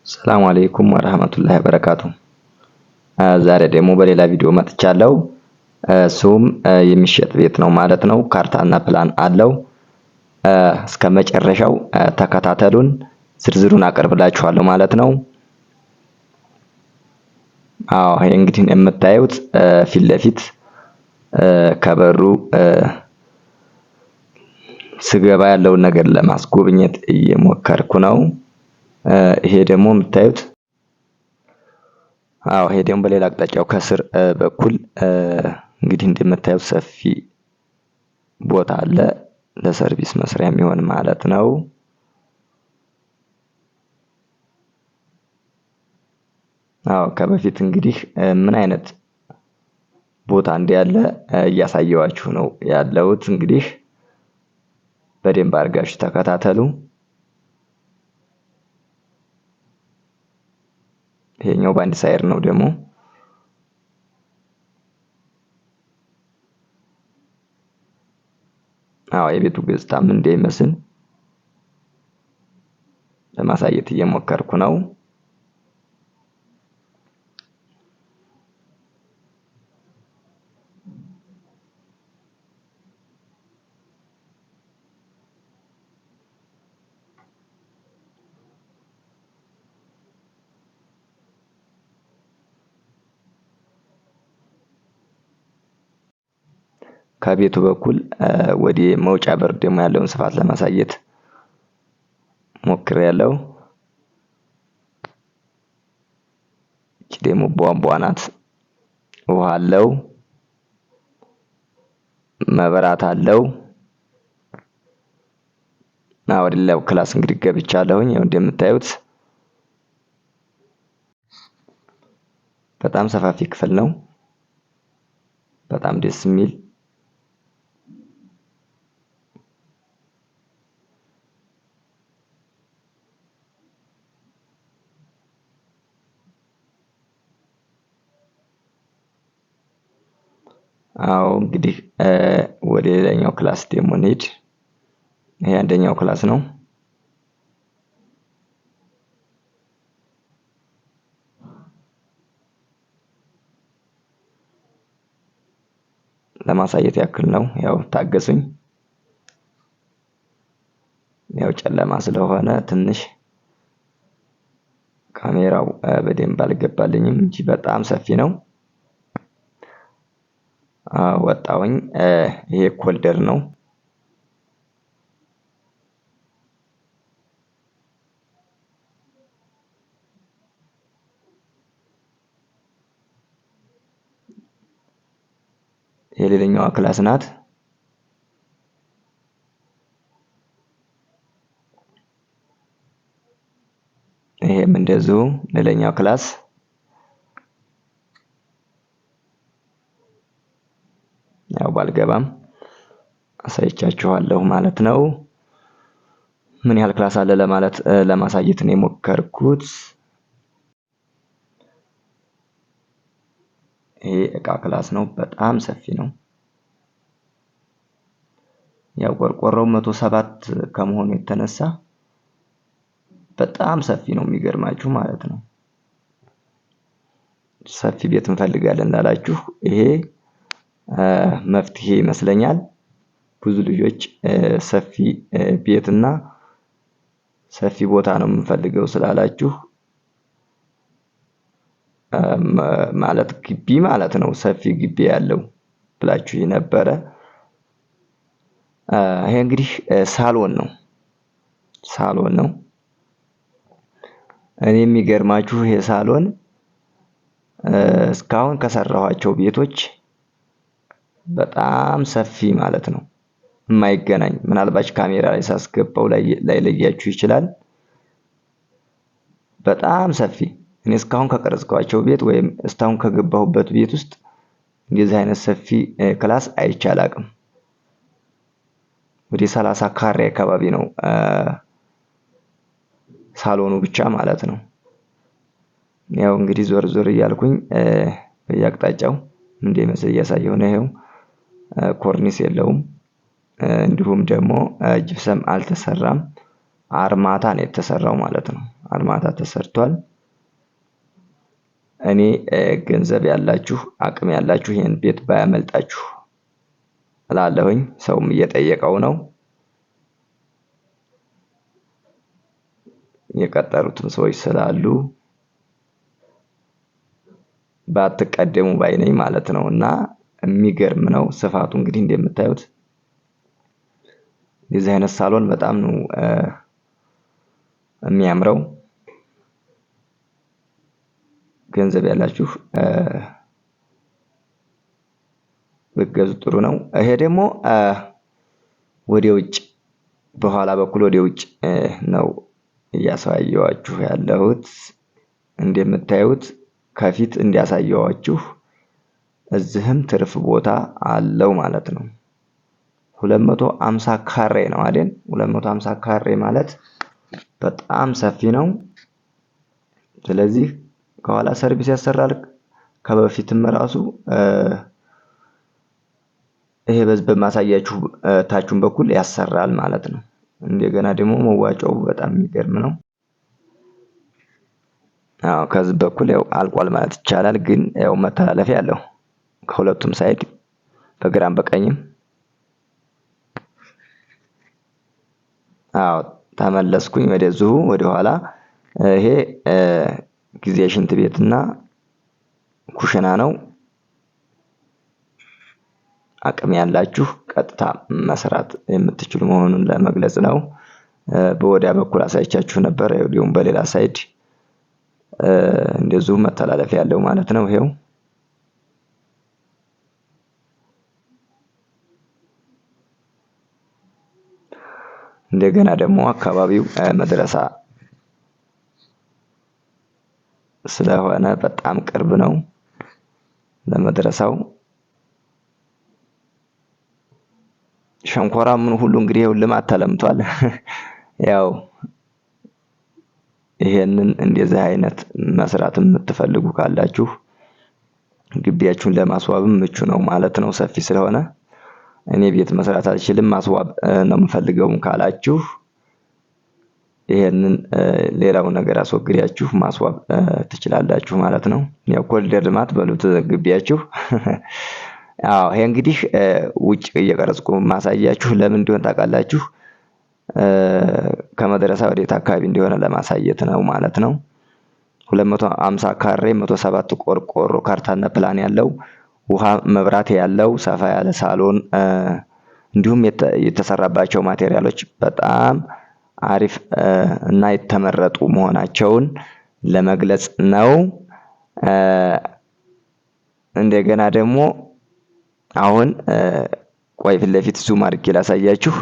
ሰላም አለይኩም ወራህመቱላሂ ወበረካቱ። ዛሬ ደግሞ በሌላ ቪዲዮ መጥቻለሁ። እሱም የሚሸጥ ቤት ነው ማለት ነው። ካርታና ፕላን አለው። እስከ መጨረሻው ተከታተሉን፣ ዝርዝሩን አቀርብላችኋለሁ ማለት ነው። ይሄ እንግዲህ የምታዩት ፊት ለፊት ከበሩ ስገባ ያለውን ነገር ለማስጎብኘት እየሞከርኩ ነው። ይሄ ደግሞ የምታዩት ይሄ ደግሞ በሌላ አቅጣጫው ከስር በኩል እንግዲህ እንደምታዩት ሰፊ ቦታ አለ፣ ለሰርቪስ መስሪያ የሚሆን ማለት ነው። ከበፊት እንግዲህ ምን አይነት ቦታ እንዳለ እያሳየዋችሁ ነው ያለሁት። እንግዲህ በደንብ አድርጋችሁ ተከታተሉ። ይሄኛው በአንድ ሳይድ ነው ደግሞ የቤቱ ገጽታ ምን እንደሚመስል ለማሳየት እየሞከርኩ ነው። ከቤቱ በኩል ወደ መውጫ በር ደግሞ ያለውን ስፋት ለማሳየት ሞክሬያለሁ። እቺ ደግሞ ቧንቧ ናት። ውሃ አለው፣ መብራት አለው። ወደ ሌላው ክላስ እንግዲህ ገብቻለሁኝ። ያው እንደምታዩት በጣም ሰፋፊ ክፍል ነው። በጣም ደስ የሚል እንግዲህ ወደ ሌላኛው ክላስ ደግሞ እንሂድ። ይሄ አንደኛው ክላስ ነው። ለማሳየት ያክል ነው። ያው ታገሱኝ። ያው ጨለማ ስለሆነ ትንሽ ካሜራው በደንብ አልገባልኝም እንጂ በጣም ሰፊ ነው። ወጣሁኝ። ይሄ ኮልደር ነው። የሌላኛዋ ክላስ ናት። ይሄም እንደዚሁ ሌላኛው ክላስ። ያው ባልገባም አሳይቻችኋለሁ ማለት ነው። ምን ያህል ክላስ አለ ለማለት ለማሳየት ነው የሞከርኩት። ይሄ እቃ ክላስ ነው። በጣም ሰፊ ነው። ያው ቆርቆሮው 107 ከመሆኑ የተነሳ በጣም ሰፊ ነው። የሚገርማችሁ ማለት ነው። ሰፊ ቤት እንፈልጋለን ላላችሁ ይሄ መፍትሄ ይመስለኛል። ብዙ ልጆች ሰፊ ቤትና ሰፊ ቦታ ነው የምንፈልገው ስላላችሁ ማለት ግቢ ማለት ነው፣ ሰፊ ግቢ ያለው ብላችሁ ነበረ። ይሄ እንግዲህ ሳሎን ነው። ሳሎን ነው። እኔ የሚገርማችሁ ይሄ ሳሎን እስካሁን ከሰራኋቸው ቤቶች በጣም ሰፊ ማለት ነው። የማይገናኝ ምናልባት ካሜራ ላይ ሳስገባው ላይ ለያችሁ ይችላል። በጣም ሰፊ እኔ እስካሁን ከቀረጽኳቸው ቤት ወይም እስካሁን ከገባሁበት ቤት ውስጥ እንደዚህ አይነት ሰፊ ክላስ አይቼ አላቅም። ወደ 30 ካሬ አካባቢ ነው ሳሎኑ ብቻ ማለት ነው። ያው እንግዲህ ዞር ዞር እያልኩኝ በየአቅጣጫው እንደሚመስል እያሳየሁ ነው። ይሄው ኮርኒስ የለውም። እንዲሁም ደግሞ ጅብሰም አልተሰራም። አርማታ ነው የተሰራው ማለት ነው። አርማታ ተሰርቷል። እኔ ገንዘብ ያላችሁ አቅም ያላችሁ ይሄን ቤት ባያመልጣችሁ እላለሁኝ። ሰውም እየጠየቀው ነው። የቀጠሩትም ሰዎች ስላሉ ባትቀደሙ ባይነኝ ማለት ነው። እና የሚገርም ነው ስፋቱ እንግዲህ እንደምታዩት የዚህ አይነት ሳሎን በጣም ነው የሚያምረው። ገንዘብ ያላችሁ ብትገዙ ጥሩ ነው። ይሄ ደግሞ ወደ ውጭ በኋላ በኩል ወደ ውጭ ነው እያሳየዋችሁ ያለሁት። እንደምታዩት ከፊት እንዲያሳየዋችሁ እዚህም ትርፍ ቦታ አለው ማለት ነው። 250 ካሬ ነው አይደል? 250 ካሬ ማለት በጣም ሰፊ ነው። ስለዚህ ከኋላ ሰርቪስ ያሰራል። ከበፊትም ራሱ ይሄ በማሳያችሁ ታቹን በኩል ያሰራል ማለት ነው። እንደገና ደግሞ መዋጫው በጣም የሚገርም ነው። አዎ ከዚህ በኩል ያው አልቋል ማለት ይቻላል። ግን ያው መተላለፊያ አለው ከሁለቱም ሳይድ በግራም በቀኝም። አዎ ተመለስኩኝ ወደዚሁ ወደ ኋላ። ይሄ ጊዜ ሽንት ቤትና ኩሽና ነው። አቅም ያላችሁ ቀጥታ መስራት የምትችሉ መሆኑን ለመግለጽ ነው። በወዲያ በኩል አሳይቻችሁ ነበር። ይኸውም በሌላ ሳይድ እንደዚሁ መተላለፊያ ያለው ማለት ነው። ይሄው እንደገና ደግሞ አካባቢው መድረሳ ስለሆነ በጣም ቅርብ ነው ለመድረሳው። ሸንኮራ ምን ሁሉ እንግዲህ ይኸው ልማት ተለምቷል። ያው ይሄንን እንደዚህ አይነት መስራት የምትፈልጉ ካላችሁ ግቢያችሁን ለማስዋብም ምቹ ነው ማለት ነው። ሰፊ ስለሆነ እኔ ቤት መስራት አልችልም ማስዋብ ነው የምፈልገው ካላችሁ ይሄንን ሌላው ነገር አስወግዳችሁ ማስዋብ ትችላላችሁ ማለት ነው። ያው ኮሪደር ልማት በሉት ግቢያችሁ። አዎ ይሄ እንግዲህ ውጭ እየቀረጽኩ ማሳያችሁ ለምን እንደሆነ ታውቃላችሁ? ከመድረሳ ወዴት አካባቢ እንደሆነ ለማሳየት ነው ማለት ነው። 250 ካሬ 107 ቆርቆሮ ካርታና ፕላን ያለው ውሃ መብራት ያለው ሰፋ ያለ ሳሎን እንዲሁም የተሰራባቸው ማቴሪያሎች በጣም አሪፍ እና የተመረጡ መሆናቸውን ለመግለጽ ነው። እንደገና ደግሞ አሁን ቆይ ፊት ለፊት ዙም አድርጌ ላሳያችሁ።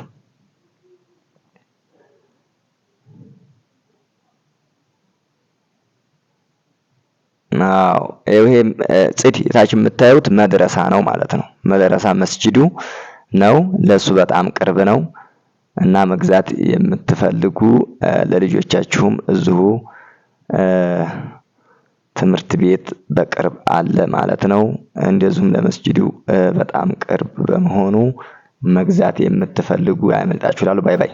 አዎ ይሄ ጽድ የታች የምታዩት መድረሳ ነው ማለት ነው። መድረሳ መስጂዱ ነው። ለሱ በጣም ቅርብ ነው እና መግዛት የምትፈልጉ ለልጆቻችሁም እዚሁ ትምህርት ቤት በቅርብ አለ ማለት ነው። እንደዚሁም ለመስጂዱ በጣም ቅርብ በመሆኑ መግዛት የምትፈልጉ ያመልጣችሁ። ባይ ባይ።